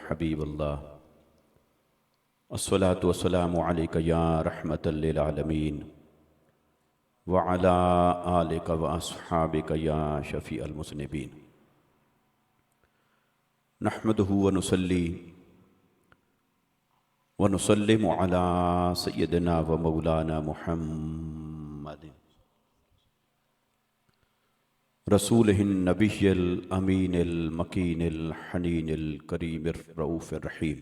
हबीबल्लाह, अस्सलातु वस्सलामु अलैका या रहमतल लिल आलमीन व अला आलिका व अस्हाबिका या शफ़ीअल मुज़निबीन। नहमदुहु व नुसल्ली व नुसल्लिमु अला सय्यदिना व मौलाना मुहम्मद रसूलिहिन नबिय्यिल अमीनिल मकीनिल हनीनिल करीमिर रऊफ़िर रहीम।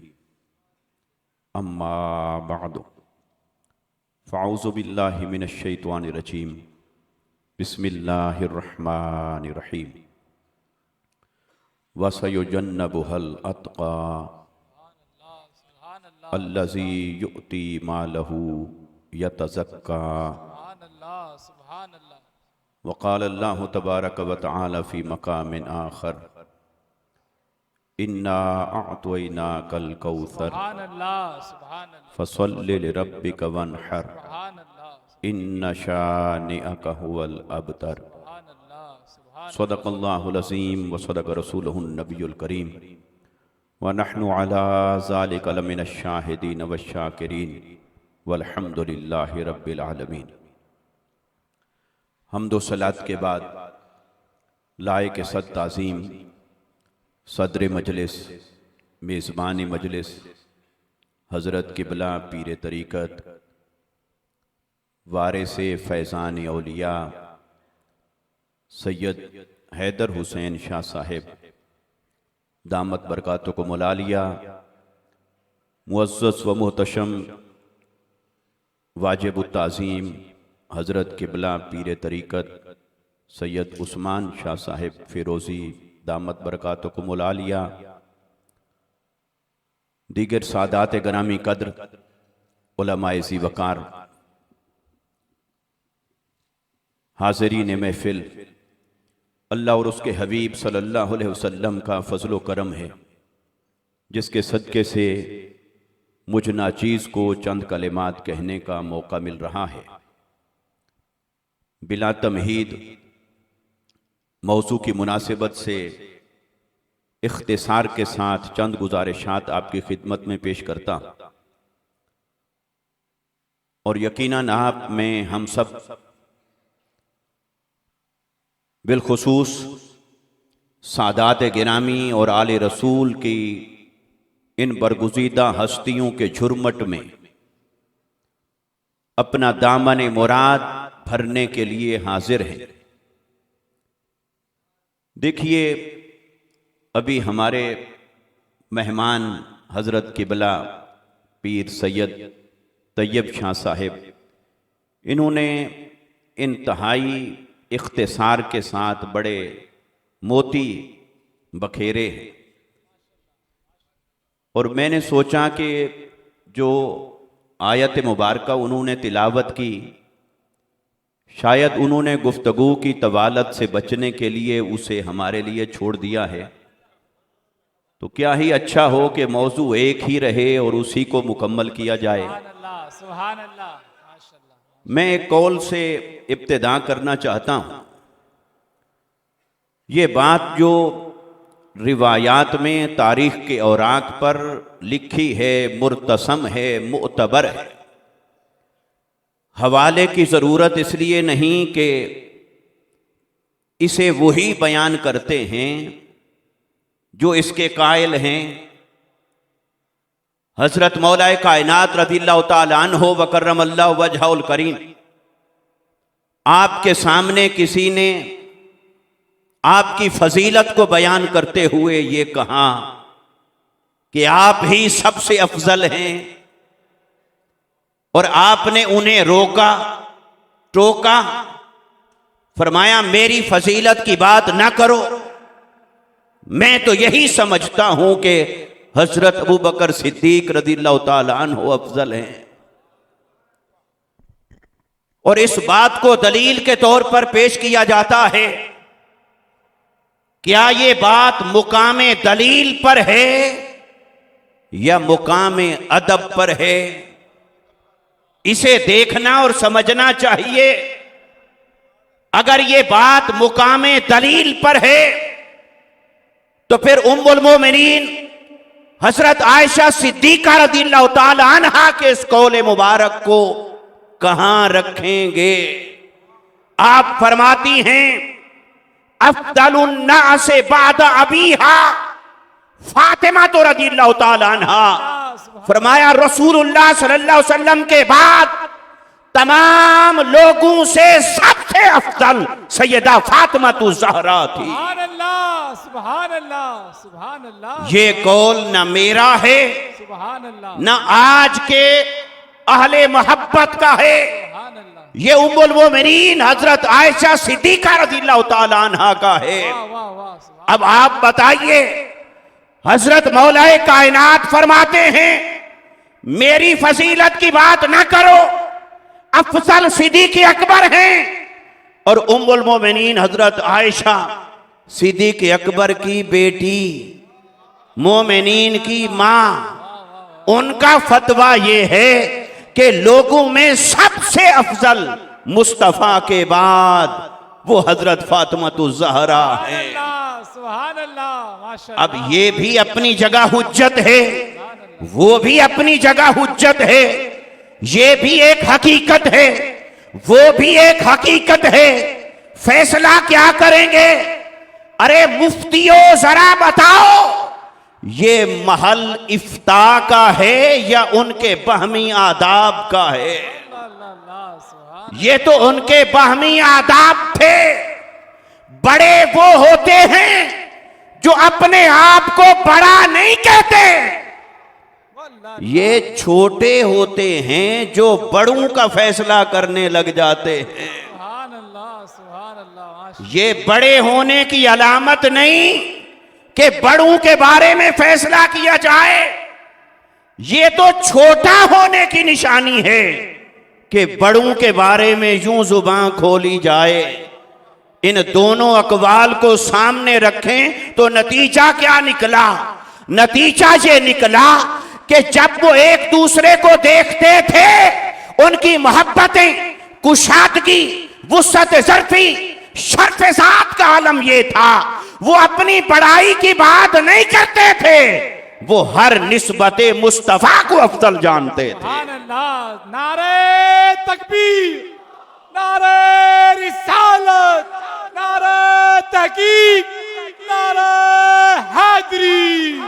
अम्मा बअदु फ़अऊज़ु बिल्लाहि मिनश शैतानिर रजीम। बिस्मिल्लाहिर रहमानिर रहीम। व सयुजन्नबुहल अत्क़ा अल्लज़ी युअती मालहु यतज़क्का। वक़ाल अल्लाहु तबारक व तआला फ़ी मक़ामिन आख़र, इन्ना अअतैनाकल कौसर फ़सल्लि लिरब्बिक वन्हर, इन्न शानिअक हुवल अबतर। सदक़ल्लाहुल अज़ीम व सदक़ रसूलुहुन नबियुल करीम व नहनु अला ज़ालिका लमिनश शाहिदीन वश्शाकिरीन वल्हम्दुलिल्लाहि रब्बिल आलमीन। हम्द व सलात के बाद लायक सद ताज़ीम सदर मजलिस, मेज़बान मजलिस, हज़रत क़िबला पीर तरीक़त, वारिस फैज़ान औलिया सैयद हैदर हुसैन शाह साहिब दामत बरकातुकुम आलिया, मुअज़्ज़ज़ व मुहतशम वाजिब ताज़ीम हज़रत क़िबला पीर तरीक़त सैयद उस्मान शाह साहिब फ़िरोज़ी दामत बरकातुकुम आलिया, दीगर सादात गरामी कद्र उलमाए ज़ी वक़ार, हाज़रीन महफ़िल, अल्लाह और उसके हबीब सल्लल्लाहु अलैहि वसल्लम का फ़ज़्ल व करम है जिसके सदक़े से मुझ नाचीज़ को चंद कलिमात कहने का मौका मिल रहा है। बिला तमहीद मौज़ू की मुनासिबत से इख्तिसार के साथ चंद गुज़ारिशात आपकी खिदमत में पेश करता हूँ और यकीनन आप में हम सब बिलखुसूस सादात गिरामी और आले रसूल की इन बरगुज़ीदा हस्तियों के झुरमट में अपना दामन मुराद भरने के लिए हाजिर हैं। देखिए, अभी हमारे मेहमान हज़रत क़िबला पीर सैयद तैयब शाह साहिब, इन्होंने इंतहाई इख्तिसार के साथ बड़े मोती बखेरे हैं और मैंने सोचा कि जो आयत मुबारका उन्होंने तिलावत की, शायद उन्होंने गुफ्तगू की तवालत से बचने के लिए उसे हमारे लिए छोड़ दिया है, तो क्या ही अच्छा हो कि मौजू एक ही रहे और उसी को मुकम्मल किया जाए। सुभान अल्लाह। मैं एक कौल से इब्तिदा करना चाहता हूँ। ये बात जो रिवायात में तारीख़ के औराक पर लिखी है, मुर्तसम है, मुअतबर है। हवाले की ज़रूरत इसलिए नहीं कि इसे वही बयान करते हैं जो इसके कायल हैं। हज़रत मौलाए कायनात रज़ियल्लाहु ताला अन्हु व करमल्लाहु वजहुल करीम, आपके सामने किसी ने आपकी फजीलत को बयान करते हुए ये कहा कि आप ही सबसे अफजल हैं, और आपने उन्हें रोका, टोका, फरमाया मेरी फजीलत की बात ना करो। मैं तो यही समझता हूं कि हजरत अबू बकर सिद्दीक रज़ियल्लाहु ताला अन्हु अफजल हैं, और इस बात को दलील के तौर पर पेश किया जाता है। क्या ये बात मुकामे दलील पर है या मुकामे अदब पर है? इसे देखना और समझना चाहिए। अगर ये बात मुकामे दलील पर है तो फिर उम्मुल मोमिनीन हजरत आयशा सिद्दीका रज़ियल्लाहु ताला अन्हा के इस कौले मुबारक को कहां रखेंगे? आप फरमाती हैं अफ़दलुन नास बाद अबीहा फातिमा तो रज़ियल्लाहु ताला अन्हा। फरमाया रसूलुल्लाह सल्लल्लाहु अलैहि वसल्लम के बाद तमाम लोगों से सबसे अफजल सैयदा फातिमा तो ज़हरा थी। सुभान अल्लाह, सुभान अल्लाह, सुभान अल्लाह। ये कौल न मेरा है सुभान अल्लाह, न आज के अहले मोहब्बत का है, सुभान अल्लाह। ये उम्मुल मोमिनीन हजरत आयशा सिद्दीका रज़ियल्लाहु ताला अन्हा का है। वाह वाह वाह, सुभान। अब आप बताइए, हजरत मौलाए कायनात फरमाते हैं मेरी फजीलत की बात ना करो, अफजल सिद्दीक़ अकबर हैं और उम्मुल मोमिनीन हजरत आयशा सिद्दीक़ अकबर की बेटी, मोमिनीन की मां। उनका फतवा यह है कि लोगों में सबसे अफजल मुस्तफा के बाद वो हजरत फातिमा तो ज़हरा है। सुभान अल्लाह, माशाअल्लाह। अब ये भी अपनी जगह हुज्जत है, वो भी अपनी जगह हुज्जत है, ये भी एक हकीकत है, वो भी एक हकीकत है। फैसला क्या करेंगे? अरे मुफ्तियों जरा बताओ, ये महल इफ्ता का है या उनके बहमी आदाब का है? ये तो उनके बहमी आदाब थे। बड़े वो होते हैं जो अपने आप को बड़ा नहीं कहते, ये छोटे होते हैं जो बड़ों का फैसला करने लग जाते हैं। सुभान अल्लाह, सुभान अल्लाह, माशाअल्लाह। ये बड़े होने की अलामत नहीं कि बड़ों के बारे में फैसला किया जाए, ये तो छोटा होने की निशानी है कि बड़ों के बारे में यूं जुबान खोली जाए। इन दोनों अकवाल को सामने रखें तो नतीजा क्या निकला? नतीजा ये निकला कि जब वो एक दूसरे को देखते थे, उनकी मोहब्बतें, कुशादगी, वुसअत ज़र्फ़ी, शर्फ़ ज़ात का आलम ये था। वो अपनी बड़ाई की बात नहीं करते थे, वो हर निस्बते मुस्तफा को अफजल जानते थे। सुभान अल्लाह। नारे तकबीर, नारे रिसालत, नारे तहकीक, नारे हैदरी।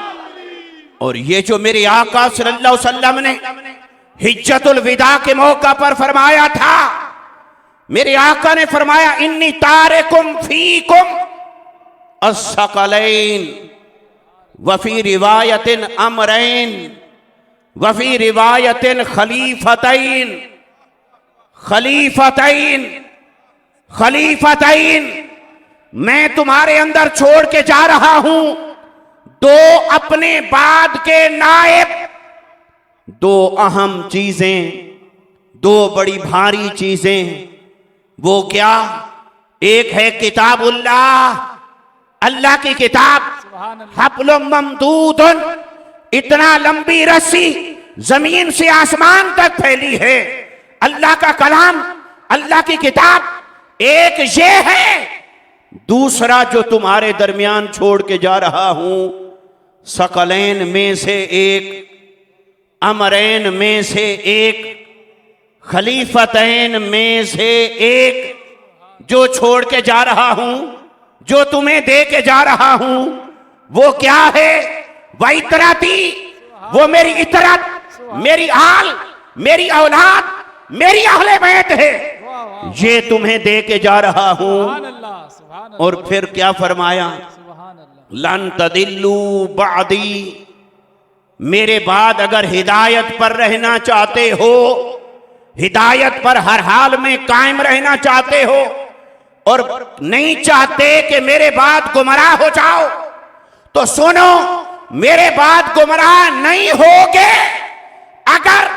और ये जो मेरे आका सल्लल्लाहु अलैहि वसल्लम ने हिज्जतुल विदा के मौका पर फरमाया था, मेरे आका ने फरमाया इन्नी तारिकुम फीकुम अस्सक़लैन वफी रिवायतिन अमरैन वफी रिवायतिन खलीफतैन खलीफतैन खलीफतैन। मैं तुम्हारे अंदर छोड़ के जा रहा हूं दो अपने बाद के नायब, दो अहम चीजें, दो बड़ी भारी चीजें। वो क्या? एक है किताबुल्लाह, अल्लाह की किताब, हब्लुम ममदूदुन, इतना लंबी रस्सी जमीन से आसमान तक फैली है, अल्लाह का कलाम, अल्लाह की किताब। एक ये है। दूसरा जो तुम्हारे दरमियान छोड़ के जा रहा हूं, सकलैन में से एक, अमरैन में से एक, खलीफतैन में से एक जो छोड़ के जा रहा हूं, जो तुम्हें दे के जा रहा हूं, वो क्या है? वह इतराती, वो मेरी इतरत, मेरी आल, मेरी औलाद, मेरी अहले बैत है, ये तुम्हें दे के जा रहा हूं। सुभान अल्लाह, सुभान अल्लाह, और फिर क्या फरमाया? सुभान अल्लाह। लन तदिल्लू बादी, मेरे बाद अगर हिदायत पर रहना चाहते हो, हिदायत पर हर हाल में कायम रहना चाहते हो और नहीं चाहते कि मेरे बाद गुमराह हो जाओ, तो सुनो, मेरे बाद गुमराह नहीं होगे अगर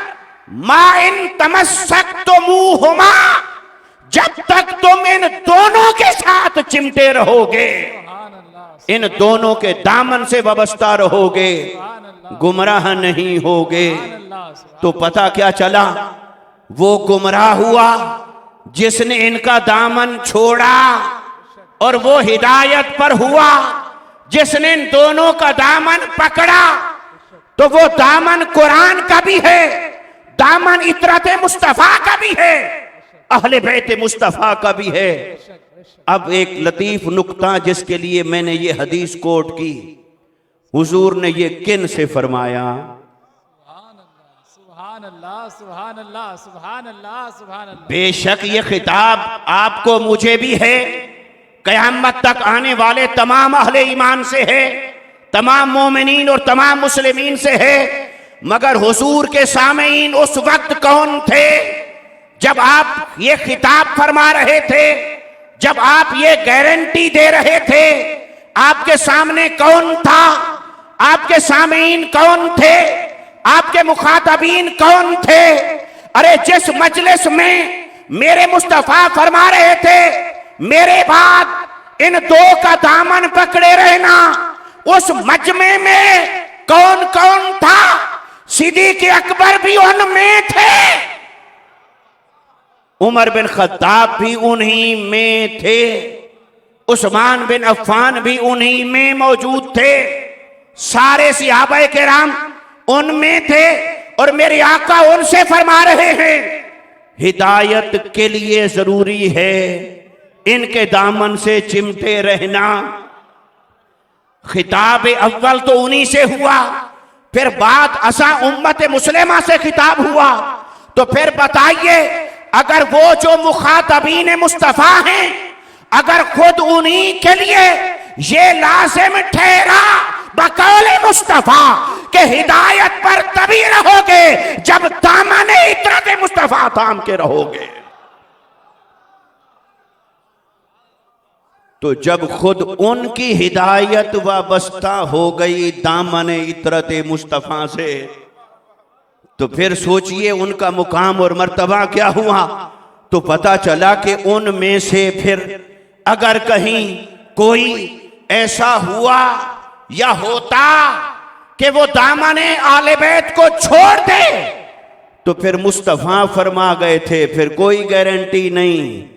मा इन तमस्सक्तुमूहुमा, जब तक तुम इन दोनों के साथ चिमटे रहोगे, सुभान अल्लाह, इन दोनों के दामन से वाबस्ता रहोगे, सुभान अल्लाह, गुमराह नहीं होगे। सुभान अल्लाह, सुभान तो पता क्या चला? वो गुमराह हुआ जिसने इनका दामन छोड़ा, और वो हिदायत पर हुआ जिसने इन दोनों का दामन पकड़ा। तो वो दामन कुरान का भी है, दामन इतरत मुस्तफा का भी है, अहले बैत मुस्तफा का भी है। अब एक लतीफ नुक्ता जिसके लिए मैंने ये हदीस कोट की, हुजूर ने ये किन से फरमाया? सुभान अल्लाह सुभान अल्लाह सुभान अल्लाह सुभान अल्लाह। बेशक ये खिताब आपको मुझे भी है, कयामत तक आने वाले तमाम अहले ईमान से है, तमाम मोमिनीन और तमाम मुस्लिमीन से है। मगर हुजूर के सामीन उस वक्त कौन थे जब आप ये खिताब फरमा रहे थे, जब आप ये गारंटी दे रहे थे? आपके सामने कौन था? आपके सामीन कौन थे? आपके मुखातबीन कौन थे? अरे जिस मजलिस में मेरे मुस्तफा फरमा रहे थे मेरे बाद इन दो का दामन पकड़े रहना, उस मजमे में कौन कौन था? सिद्दीक़ अकबर भी उनमें थे, उमर बिन खत्ताब भी उन्हीं में थे, उस्मान बिन अफ्फान भी उन्हीं में मौजूद थे, सारे सहाबाए किराम उनमें थे। और मेरे आका उनसे फरमा रहे हैं हिदायत के लिए जरूरी है इनके दामन से चिमटे रहना। खिताब अव्वल तो उन्हीं से हुआ, फिर बाद असा उम्मत मुस्लिमा से खिताब हुआ। तो फिर बताइए, अगर वो जो मुखातबीन मुस्तफा हैं, अगर खुद उन्हीं के लिए ये लाजिम ठहरा बकौले मुस्तफा के हिदायत पर तभी रहोगे जब दामने इतरत मुस्तफा थाम के रहोगे। तो जब खुद उनकी हिदायत वाबस्ता हो गई दामने इतरत मुस्तफा से, तो फिर सोचिए उनका मुकाम और मर्तबा क्या हुआ। तो पता चला कि उनमें से फिर अगर कहीं कोई ऐसा हुआ या होता कि वो दामने आले बैत को छोड़ दे, तो फिर मुस्तफा फरमा गए थे, फिर कोई गारंटी नहीं।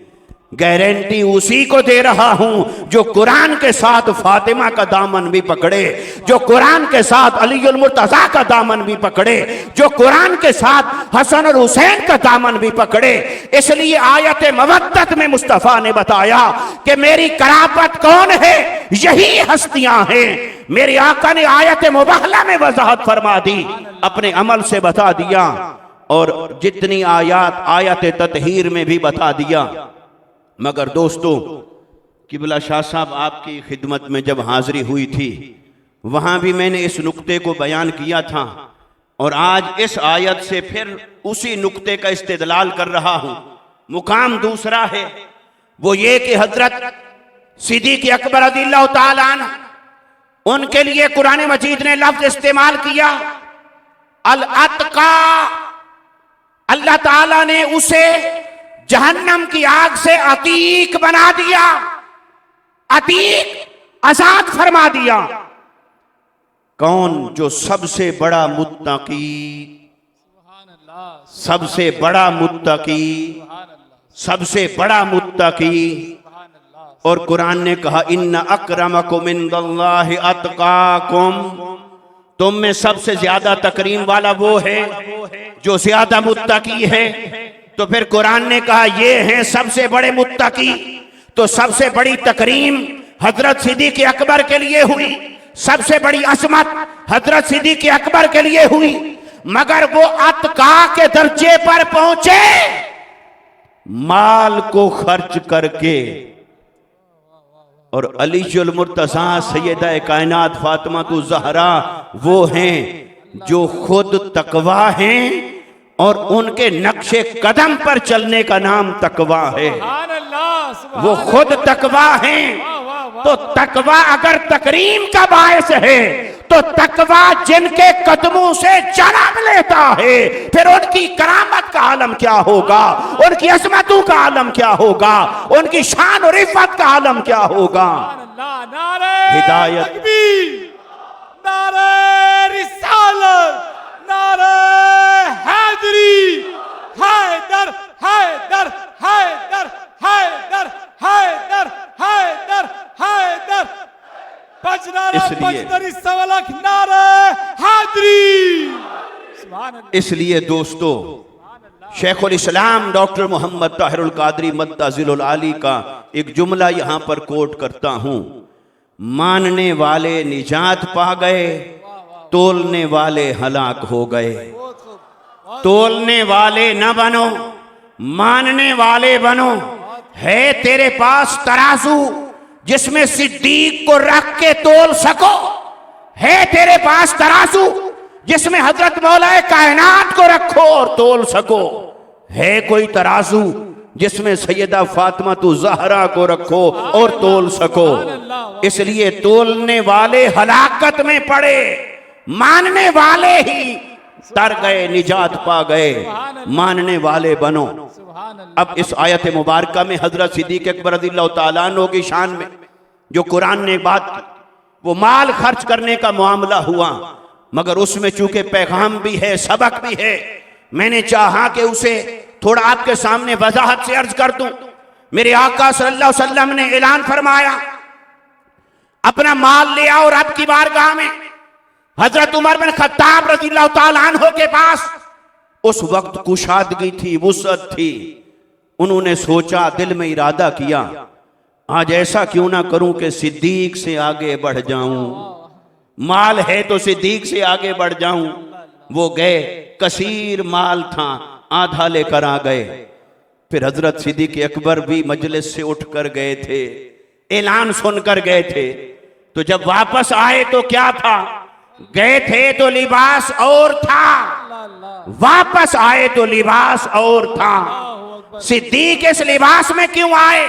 गारंटी उसी को दे रहा हूं जो कुरान के साथ फातिमा का दामन भी पकड़े, जो कुरान के साथ अलीउल मुर्तजा का दामन भी पकड़े, जो कुरान के साथ हसन और हुसैन का दामन भी पकड़े। इसलिए आयत मवद्दत में मुस्तफा ने बताया कि मेरी कराबत कौन है, यही हस्तियां हैं। मेरे आका ने आयत मुबहला में वजाहत फरमा दी, अपने अमल से बता दिया, और जितनी आयत आयत ततहीर में भी बता दिया। मगर दोस्तों, किबला शाह साहब आपकी खिदमत में जब हाजिरी हुई थी, वहां भी मैंने इस नुक्ते को बयान किया था, और आज इस आयत से फिर उसी नुक्ते का इस्तेदलाल कर रहा हूं। मुकाम दूसरा है, वो ये कि हजरत सिद्दीक़ अकबर रज़ियल्लाहु ताला अन्हु, उनके लिए कुरान मजीद ने लफ्ज इस्तेमाल किया अल अतका। अल्लाह ताला ने उसे जहन्नम की आग से अतीक बना दिया, अतीक आजाद फरमा दिया। कौन? जो सबसे बड़ा मुत्तकी, सबसे बड़ा मुत्तकी, सबसे बड़ा मुत्तकी। और कुरान ने कहा इन्ना अक्रमकुम इंदल्लाहि अतकाकुम, तुम में सबसे ज्यादा तकरीम वाला वो है जो ज्यादा मुत्तकी है। तो फिर कुरान ने कहा ये हैं सबसे बड़े मुत्तकी। तो सबसे बड़ी तकरीम हजरत सिद्दीक़ अकबर के लिए हुई, सबसे बड़ी असमत हजरत सिद्दीक़ अकबर के लिए हुई। मगर वो अतका के दर्जे पर पहुंचे माल को खर्च करके। और अलीउल मुर्तज़ा सैयदा कायनात फातिमा ज़हरा वो हैं जो खुद तकवा हैं, और उनके नक्शे कदम पर चलने का नाम तकवा है। वो खुद तकवा हैं। तो तकवा अगर तकरीम का बायस है, तो तकवा जिनके कदमों से जन्म लेता है, फिर उनकी करामत का आलम क्या होगा, उनकी अजमतों का आलम क्या होगा, उनकी शान और इफ़्फ़त का आलम क्या होगा। हिदायत, नारे रिसालत, नारे हैदरी, हैदर हैदर हैदर हैदर हैदर हैदर हैदर, बजनारा बजनरी सवलक, नारे हैदर। कादरी। सुभान अल्लाह। इसलिए दोस्तों, शेखुल इस्लाम डॉक्टर मोहम्मद ताहिरुल कादरी मद्दाजिलुल आली का एक जुमला यहां पर कोट करता हूं, मानने वाले निजात पा गए, तोलने वाले हलाक हो गए। बहुत खूब। तोलने वाले न बनो, मानने वाले बनो। है तेरे पास तराजू जिसमें सिद्दीक को रख के तोल सको? है तेरे पास तराजू जिसमें हजरत मौलाए कायनात को रखो और तोल सको? है कोई तराजू जिसमें सैयदा फातिमा तु ज़हरा को रखो और तोल सको? इसलिए तोलने वाले हलाकत में पड़े, मानने वाले ही तर गए, निजात पा गए। मानने वाले बनो। सुभान अल्लाह। अब इस आयत मुबारका में हजरत सिद्दीक अकबर रज़ियल्लाहु ताला अन्हु की शान में जो कुरान ने बात की, वो माल खर्च करने का मामला हुआ, मगर उसमें चूंकि पैगाम भी है, सबक भी है, मैंने चाहा कि उसे थोड़ा आपके सामने वजाहत से अर्ज कर दूं। मेरे आका सल्लल्लाहु अलैहि वसल्लम ने ऐलान फरमाया, अपना माल ले आओ रब की बारगाह में। हजरत उमर बिन खत्ताब रज़ियल्लाहु ताला अन्हु के पास उस वक्त कुशादगी थी, वुसअत थी। उन्होंने सोचा, दिल में इरादा किया, आज ऐसा क्यों ना करूं कि सिद्दीक से आगे बढ़ जाऊं। माल है तो सिद्दीक से आगे बढ़ जाऊं। वो गए, कसीर माल था, आधा लेकर आ गए। फिर हजरत सिद्दीक अकबर भी मजलिस से उठकर गए थे, ऐलान सुनकर गए थे। तो जब वापस आए तो क्या था? गए थे तो लिबास और था, वापस आए तो लिबास और था। सिद्दीक इस लिबास में क्यों आए?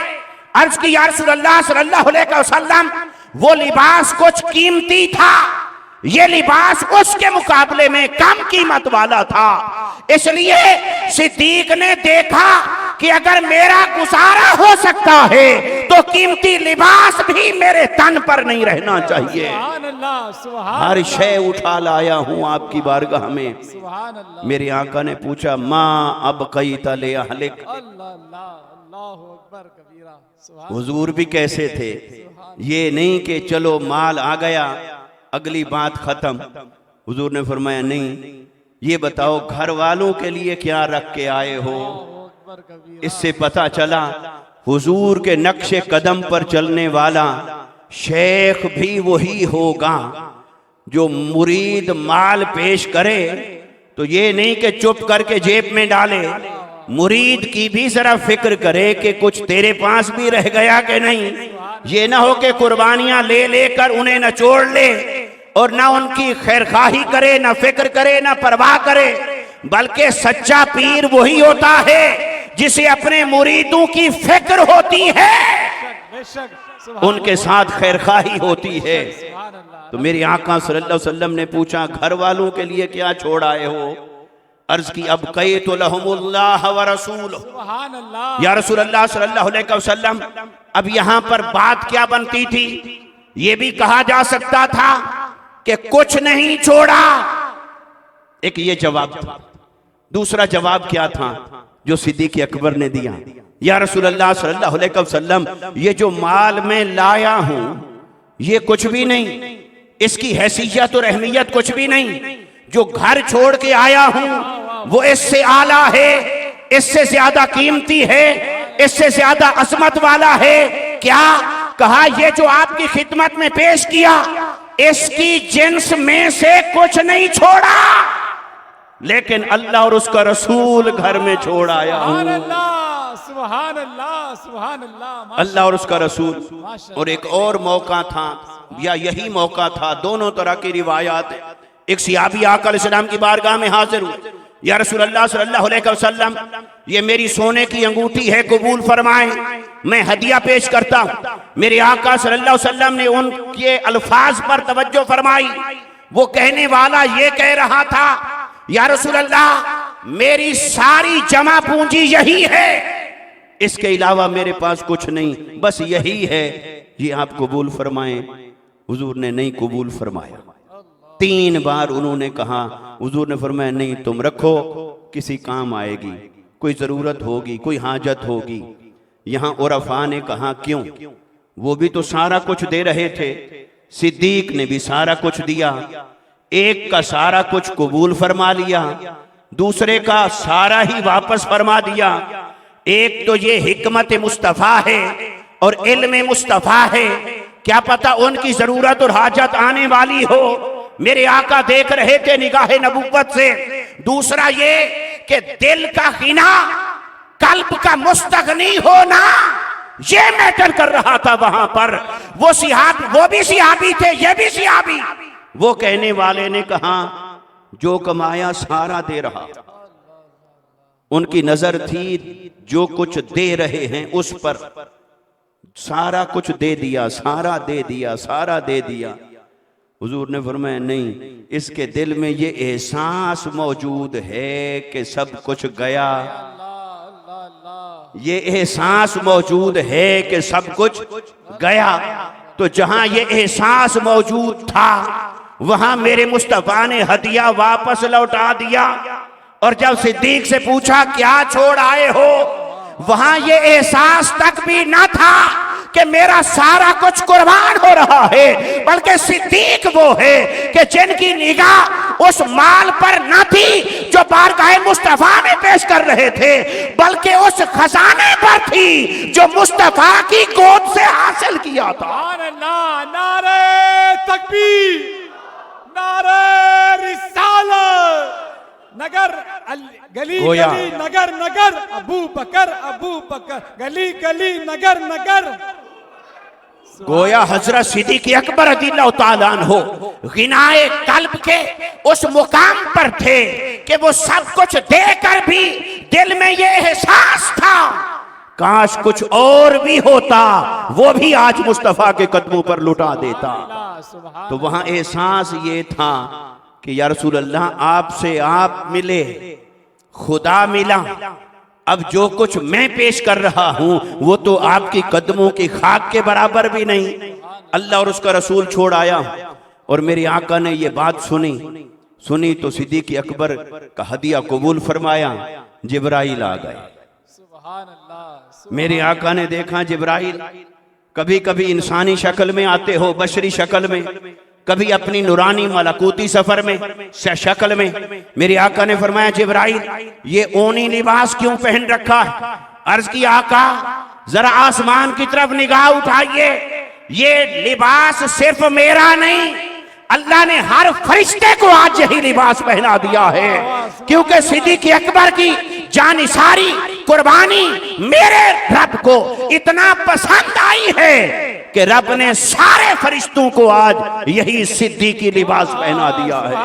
अर्ज की या रसूलल्लाह सल्लल्लाहु अलैहि वसल्लम, वो लिबास कुछ कीमती था, ये लिबास उसके मुकाबले में कम कीमत वाला था। इसलिए सिद्दीक ने देखा कि अगर मेरा गुजारा हो सकता है तो कीमती लिबास भी मेरे तन पर नहीं रहना चाहिए। सुभान अल्लाह। सुभान हर शय उठा लाया हूं आपकी बारगाह में। सुभान अल्लाह। मेरे आका ने पूछा, माँ अब कई तले अहलिक, अल्लाह अल्लाह अल्लाहु अकबर कबीरा। सुभान। हुजूर भी कैसे थे? ये नहीं कि चलो माल आ गया, अगली बात खत्म। हुजूर ने फरमाया, नहीं, ये बताओ घर वालों के लिए क्या रख के आए हो? अकबर कबीरा। इससे पता चला हुजूर के नक्शे कदम पर चलने वाला शेख भी वही होगा जो मुरीद माल पेश करे तो ये नहीं कि चुप करके जेब में डाले, मुरीद की भी जरा फिक्र करे कि कुछ तेरे पास भी रह गया कि नहीं। ये ना हो कि कुर्बानियां ले लेकर उन्हें नचोड़ ले और ना उनकी खैरखाही करे, ना फिक्र करे, ना परवाह करे। बल्कि सच्चा पीर वही होता है जिसे अपने मुरीदों की फिक्र होती है, बेशक। उनके साथ खैरखाही होती है। सुभान अल्लाह। तो मेरे आका सल्लल्लाहु अलैहि वसल्लम ने पूछा, घर वालों के लिए क्या छोड़ आए हो? अर्ज की, अब कई तो लहुमुल्लाह व रसूल। सुभान अल्लाह। या रसूलल्लाह सल्लल्लाहु अलैहि वसल्लम, अब यहां पर बात क्या बनती थी? ये भी कहा जा सकता था कि कुछ नहीं छोड़ा, एक ये जवाब था। दूसरा जवाब क्या था जो सिद्दीक अकबर ने दिया? या रसूलल्लाह सल्लल्लाहु अलैहि वसल्लम, ये जो माल मैं लाया हूं ये कुछ भी नहीं, इसकी हैसियत और अहमियत कुछ भी नहीं। जो घर छोड़ के आया हूं वो इससे आला है, इससे ज्यादा कीमती है, इससे ज्यादा अजमत वाला है। क्या कहा? ये जो आपकी खिदमत में पेश किया, इसकी जिन्स में से कुछ नहीं छोड़ा, लेकिन अल्लाह और उसका रसूल घर में छोड़ आया हूं। सुभान अल्लाह। सुभान अल्लाह। सुभान अल्लाह। अल्लाह और उसका रसूल। और एक और मौका था, या यही मौका था, दोनों तरह की रिवायात है। एक सियाबी आका अलैहिस्सलाम की बारगाह में हाजिर हुए, या रसूलल्लाह सल्लल्लाहु अलैहि वसल्लम, ये मेरी सोने की अंगूठी है, कबूल फरमाएं, मैं हदिया पेश करता हूं। मेरे आका सल्लल्लाहु अलैहि वसल्लम ने उनके अल्फाज पर तवज्जो फरमाई। वो कहने वाला ये कह रहा था, या रसूलल्लाह मेरी सारी जमा पूंजी यही है, इसके अलावा मेरे पास कुछ नहीं, बस यही है, ये आप कबूल फरमाएं। हुजूर ने नहीं कबूल फरमाया। 3 बार उन्होंने कहा, हुजूर ने फरमाया, नहीं, तुम रखो, किसी काम आएगी, कोई जरूरत होगी, कोई हाजत होगी। यहां उरफा ने कहा, क्यों? वो भी तो सारा कुछ दे रहे थे, सिद्दीक ने भी सारा कुछ दिया, एक का सारा कुछ कबूल फरमा लिया, दूसरे का सारा ही वापस फरमा दिया। एक तो ये हिकमत मुस्तफ़ा है और इल्म मुस्तफ़ा है, क्या पता उनकी जरूरत और हाजत आने वाली हो, मेरे आका देख रहे थे निगाहे नबुव्वत से। दूसरा ये कि दिल का गिना, कल्ब का मुस्तगनी होना, ये मैटर कर रहा था वहां पर। वो भी सिहाबी थे, ये भी सिहाबी। वो कहने वाले ने कहा जो कमाया सारा दे रहा। उनकी नजर थी जो कुछ दे रहे हैं उस पर, सारा कुछ दे दिया, सारा दे दिया, सारा दे दिया। हुजूर ने फरमाया नहीं, इसके दिल में ये एहसास मौजूद है कि सब कुछ गया, ये एहसास मौजूद है कि सब कुछ गया। तो जहां ये एहसास मौजूद था वहां मेरे मुस्तफा ने हदिया वापस लौटा दिया। और जब सिद्दीक से पूछा क्या छोड़ आए हो, वहां ये एहसास तक भी न था कि मेरा सारा कुछ कुर्बान हो रहा है, बल्कि सिद्दीक वो है कि जिनकी निगाह उस माल पर न थी जो बारगाह मुस्तफा में पेश कर रहे थे, बल्कि उस खजाने पर थी जो मुस्तफा की गोद से हासिल किया था। नारे तकबीर, नारे रिसालत, नगर गली गली नगर नगर अबू बकर गली गली नगर नगर। गोया हजरत सिद्दीक अकबर रज़ियल्लाहु ताला अन्हु गिनाए कल्ब के उस मुकाम पर थे कि वो सब कुछ देकर भी दिल में ये एहसास था काश कुछ और भी होता, वो भी आज मुस्तफा के कदमों पर लुटा देता। तो वहां एहसास ये था कि या रसूल अल्लाह आपसे आप मिले, खुदा मिला, अब जो कुछ मैं पेश कर रहा हूं वो तो आपकी कदमों की खाक के बराबर भी नहीं। अल्लाह और उसका रसूल छोड़ आया। और मेरे आका ने ये बात सुनी तो सिद्दीक अकबर का हदिया कबूल फरमाया। जिब्राइल आ गए। मेरे आका ने देखा जिब्राइल कभी कभी इंसानी शक्ल में आते हो, बशरी शक्ल में, कभी अपनी नूरानी मलकूती सफर में शक्ल में। मेरे आका ने फरमाया जिब्राइल ये ऊनी लिबास क्यों पहन रखा है? अर्ज की आका जरा आसमान की तरफ निगाह उठाइए, ये लिबास सिर्फ मेरा नहीं, अल्लाह ने हर फरिश्ते को आज यही लिबास पहना दिया है, क्योंकि सिद्दीक अकबर की जानिसारी कुर्बानी मेरे रब को इतना पसंद आई है कि रब ने सारे फरिश्तों को आज यही सिद्दीकी लिबास पहना दिया है।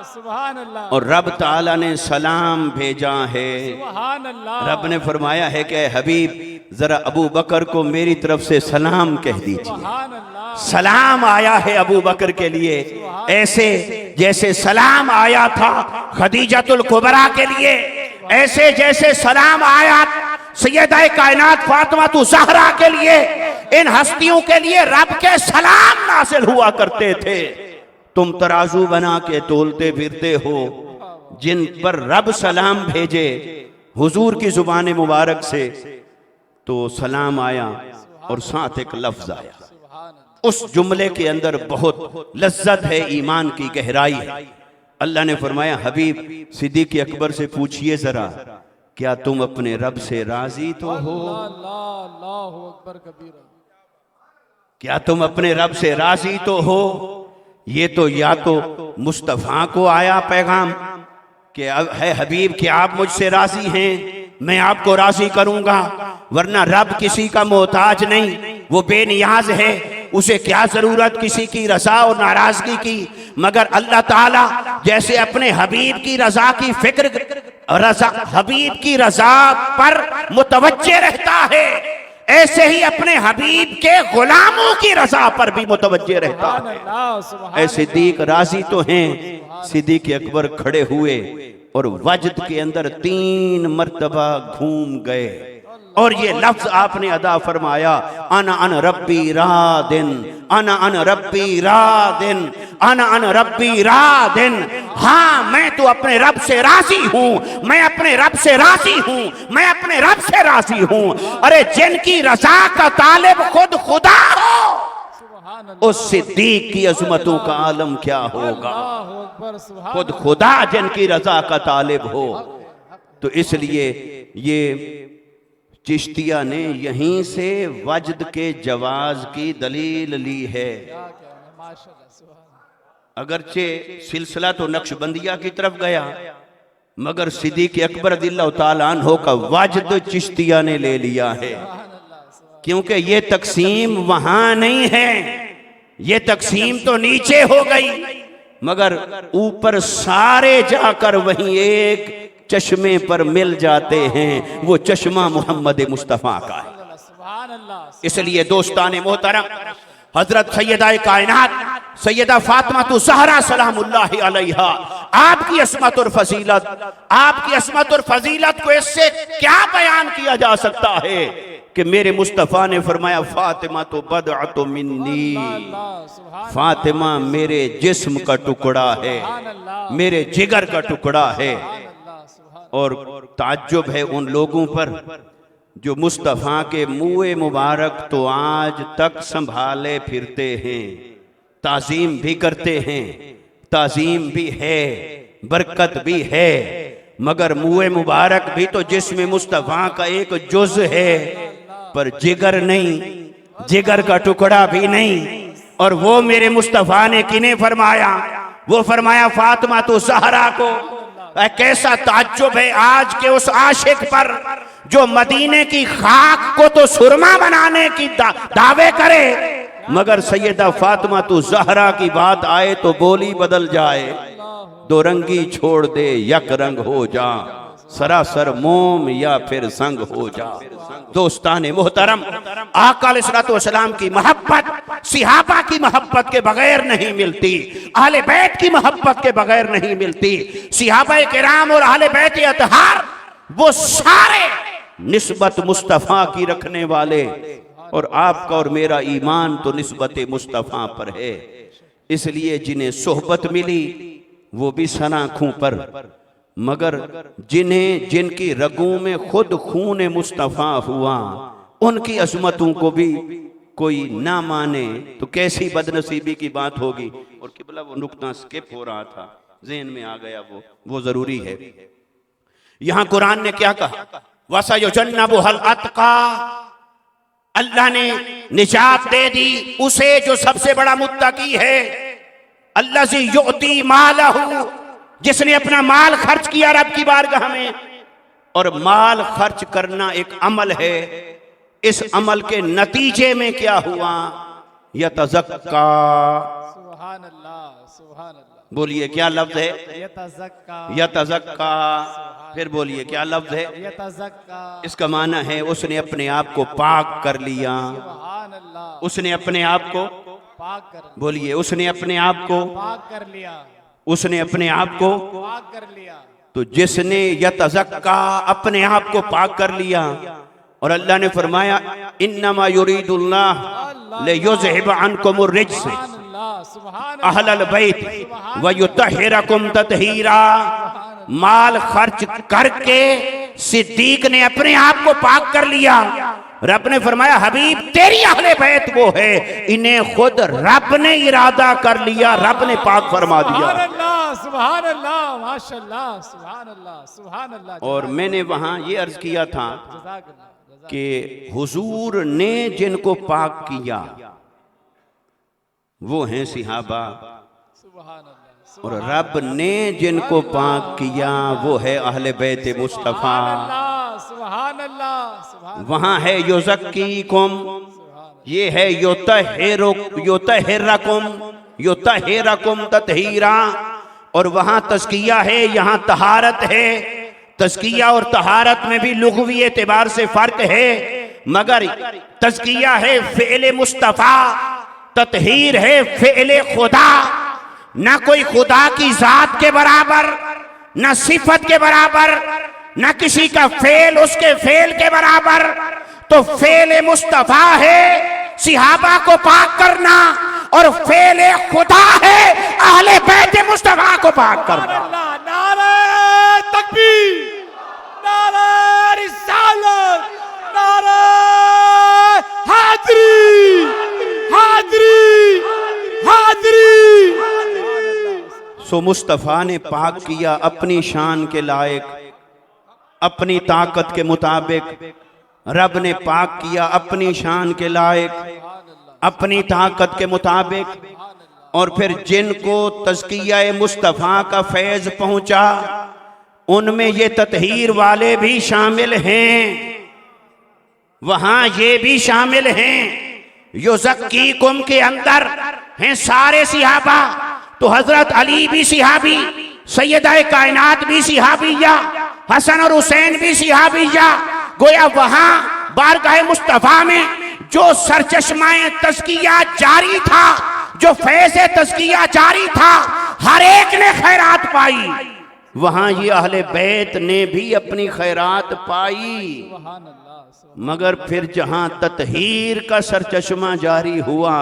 सुभान अल्लाह। और रब ताला ने सलाम भेजा है। सुभान अल्लाह। रब ने फरमाया है कि हबीब जरा अबू बकर को मेरी तरफ से सलाम कह दीजिए। सुभान अल्लाह। सलाम आया है अबू बकर के लिए, ऐसे जैसे सलाम आया था खदीजतुल कुबरा के लिए, ऐसे जैसे सलाम आया सैयदा कायनात फातिमा ज़हरा के लिए। इन हस्तियों के लिए रब के सलाम नासिल हुआ करते थे। तुम तराजू बना के तोलते फिरते हो, जिन पर रब सलाम भेजे हुजूर की जुबान मुबारक से, तो सलाम आया और साथ एक लफ्ज आया। उस जुमले के अंदर बहुत लज्जत है, ईमान की गहराई है। अल्लाह ने फरमाया हबीब सिद्दीक अकबर से पूछिए जरा, क्या तुम अपने रब से राजी तो हो? अल्लाहु अकबर कबीरा। क्या तुम अपने रब से राजी तो हो? ये तो या तो मुस्तफा को आया पैगाम कि है हबीब कि आप मुझसे राजी हैं, मैं आपको राजी करूंगा, वरना रब किसी का मोहताज नहीं, वो बेनियाज है, उसे क्या जरूरत किसी की रजा और नाराजगी की। मगर अल्लाह ताला जैसे अपने हबीब की रजा की फिक्र, हबीब की रजा पर मुतवज्जे रहता है, ऐसे ही अपने हबीब के गुलामों की रजा पर भी मुतवज्जे रहता है। सिद्दीक राजी तो हैं। सिद्दीक अकबर खड़े हुए और वजद के अंदर 3 मर्तबा घूम गए और ये लफ्ज आपने अदा फरमाया, अना अन रब्बी रादिन, अना अन रब्बी रादिन, अना अन रब्बी रादिन। हाँ मैं तो अपने रब से राजी हूँ, मैं अपने रब से राजी हूँ, मैं अपने रब से राजी हूँ। अरे जिनकी रजा का तालिब खुद खुदा हो, उस सिद्दीक की अजमतों का आलम क्या होगा। अल्लाहु अकबर, सुभान खुद खुदा जिनकी रजा का तालिब हो। तो इसलिए ये चिश्तिया ने यहीं से वजद के जवाज की दलील ली है। क्या कहना, माशाल्लाह, सुभान अगरचे सिलसिला तो नक्शबंदिया की तरफ गया, मगर सिद्दीक अकबर रज़ियल्लाहु ताला अन्हु का वजद चिश्तिया ने ले लिया है। क्योंकि ये तकसीम वहां नहीं है, ये तकसीम तो नीचे हो गई, मगर ऊपर सारे जाकर वहीं एक चश्मे पर मिल जाते हैं। वो चश्मा मोहम्मद मुस्तफ़ा का है। अल्लाह, सुभान अल्लाह। इसलिए दोस्तान मोहतरम, हजरत सैयदा कायनात सैयदा फातिमा तो ज़हरा सलामुल्लाहि अलैहा, आपकी अस्मत और फजीलत, आपकी अस्मत और फजीलत को इससे क्या बयान किया जा सकता है कि मेरे मुस्तफ़ा ने फरमाया फातिमा तो बदअतु मिन्नी, अल्लाह, सुभान फातिमा मेरे जिस्म का टुकड़ा है, अल्लाह, मेरे जिगर का टुकड़ा है। अल्लाह, सुभान और ताज्जुब है उन लोगों पर जो मुस्तफ़ा के मुँह मुबारक तो आज तक संभाले फिरते हैं, ताज़ीम भी करते हैं, ताज़ीम भी है, बरकत भी है, मगर मुँह मुबारक भी तो जिस्म मुस्तफ़ा का एक जुज़ है, पर जिगर नहीं, जिगर का टुकड़ा भी नहीं। और वो मेरे मुस्तफ़ा ने किन्हें फरमाया? वो फरमाया फातिमा तो ज़हरा को। कैसा ताज्जुब है आज के उस आशिक पर जो मदीने की खाक को तो सुरमा बनाने की दावे करे, मगर सैयदा फातिमा तो ज़हरा की बात आए तो बोली बदल जाए। दो रंगी छोड़ दे यक रंग हो जा, सरासर मोम या फिर संग हो जा। दोस्ताने मोहतरम, आका अलैहिस्सलातु वस्सलाम की मोहब्बत सिहाबा की मोहब्बत के बगैर नहीं मिलती, अहले बैत की मोहब्बत के बगैर नहीं मिलती। सिहाबा किराम और अहले बैत अतहार वो सारे निस्बत मुस्तफ़ा की रखने वाले, और आपका और मेरा ईमान तो निस्बत मुस्तफ़ा पर है। इसलिए जिन्हें सोहबत मिली वो भी सनाखों पर, मगर जिन्हें जिनकी रगों में खुद खून मुस्तफ़ा हुआ उनकी अज़मतों को भी कोई ना माने तो कैसी बदनसीबी की बात होगी। और किबला वो नुक्ता स्किप हो रहा था, ज़हन में आ गया, वो जरूरी है। यहां कुरान ने क्या कहा? वसयुजन्नबुहल अत्का, अल्लाह ने निजात दे दी उसे जो सबसे बड़ा मुत्तकी है। अल्लाज़ी युअती मालहू, जिसने अपना माल खर्च किया रब की बारगाह में। और माल खर्च करना एक अमल है, इस अमल के नतीजे में क्या हुआ? यतज़क्का, सुभान अल्लाह, सुभान अल्लाह। बोलिए क्या लफ्ज है? यतज़क्का, यतज़क्का। फिर बोलिए क्या लफ्ज है? यतज़क्का। इसका माना है उसने अपने आप को पाक कर लिया। सुभान अल्लाह, उसने अपने आप को, पाक कर, बोलिए, उसने अपने आप को, पाक कर लिया, उसने अपने आप को। पाक कर लिया। तो जिसने यतज़क्का अपने आप को पाक कर लिया, और अल्लाह ने फरमाया इन्नमा युरीदुल्लाह लियुज़हिब अन्कुमुर रिज्स अहलल बैत व युतहिरकुम ततहीरा। माल खर्च करके सिद्दीक ने अपने आप को पाक कर लिया। रब ने फरमाया हबीब तेरी अहले बैत वो है, इन्हें खुद रब ने इरादा कर लिया, रब ने पाक फरमा दिया। सुभान अल्लाह, माशाअल्लाह, सुभान अल्लाह, सुभान अल्लाह। और मैंने वहां ये अर्ज किया था कि हुजूर ने जिनको पाक किया वो हैं सिहाबा, सुभान अल्लाह। और रब ने जिनको पाक किया वो है अहले बैत मुस्तफ़ा। सुभान अल्लाह, सुभान। वहां है युज़क्कीकुम, ये है युतहिरकुम ततहीरा। और वहां तज़किया है, यहाँ तहारत है। तज़किया और तहारत में भी लुग़वी एतबार से फर्क है, मगर तज़किया है फ़िअल मुस्तफ़ा, ततहीर है फ़िअल खुदा। ना कोई खुदा की जात के बराबर, ना सिफत के बराबर, ना किसी का फेल उसके फेल के बराबर। तो फेल मुस्तफ़ा है सिहाबा को पाक करना, और फेल खुदा है अहले बैत मुस्तफ़ा को पाक करना। नारे तकबीर, नारे रिसालत, नारे हाज़री, हाज़री, सो मुस्तफ़ा ने पाक किया अपनी शान के लायक, अपनी ताकत के मुताबिक। रब ने पाक किया अपनी शान के लायक, अपनी ताकत के मुताबिक। और फिर जिनको तज़किया मुस्तफ़ा का फैज़ पहुंचा उनमें ये ततहीर वाले भी शामिल हैं, वहां ये भी शामिल हैं। युज़क्कीकुम के अंदर हैं सारे सिहाबा, तो हजरत अली भी सिहाबी, सैयदा कायनात भी सिहाबिया, हसन और हुसैन भी सिहाबिया। गोया वहां बारगाह मुस्तफ़ा में जो सरचश्माए तज़किया जारी था, जो फैज़ तज़किया जारी था, हर एक ने खैरात पाई। वहां ये अहले बैत ने भी अपनी खैरात पाई। मगर फिर जहां ततहीर का सरचश्मा जारी हुआ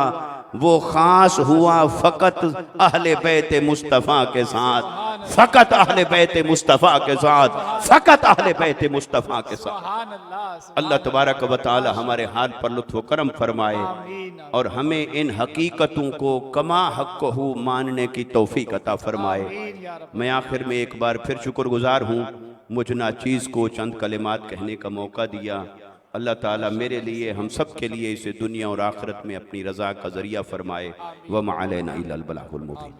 वो खास हुआ फ़कत अहले बैत मुस्तफ़ा के साथ, फ़कत अहले बैत मुस्तफ़ा के साथ, फ़कत अहले बैत मुस्तफ़ा के साथ। अल्लाह तबारक व तआला हमारे हाल पर लुत्फ़ व करम फरमाए और हमें इन हकीकतों को कमा हक़्क़हू मानने की तौफ़ीक़ अता फरमाए। मैं आखिर में एक बार फिर शुक्रगुज़ार हूँ, मुझ नाचीज़ को चंद कलिमात कहने का मौका दिया। अल्लाह ताला मेरे लिए, हम सब के लिए इसे दुनिया और आखिरत में अपनी रज़ा का ज़रिया फ़रमाए। व मा अलैना इल्लल बलागुल मुबीन।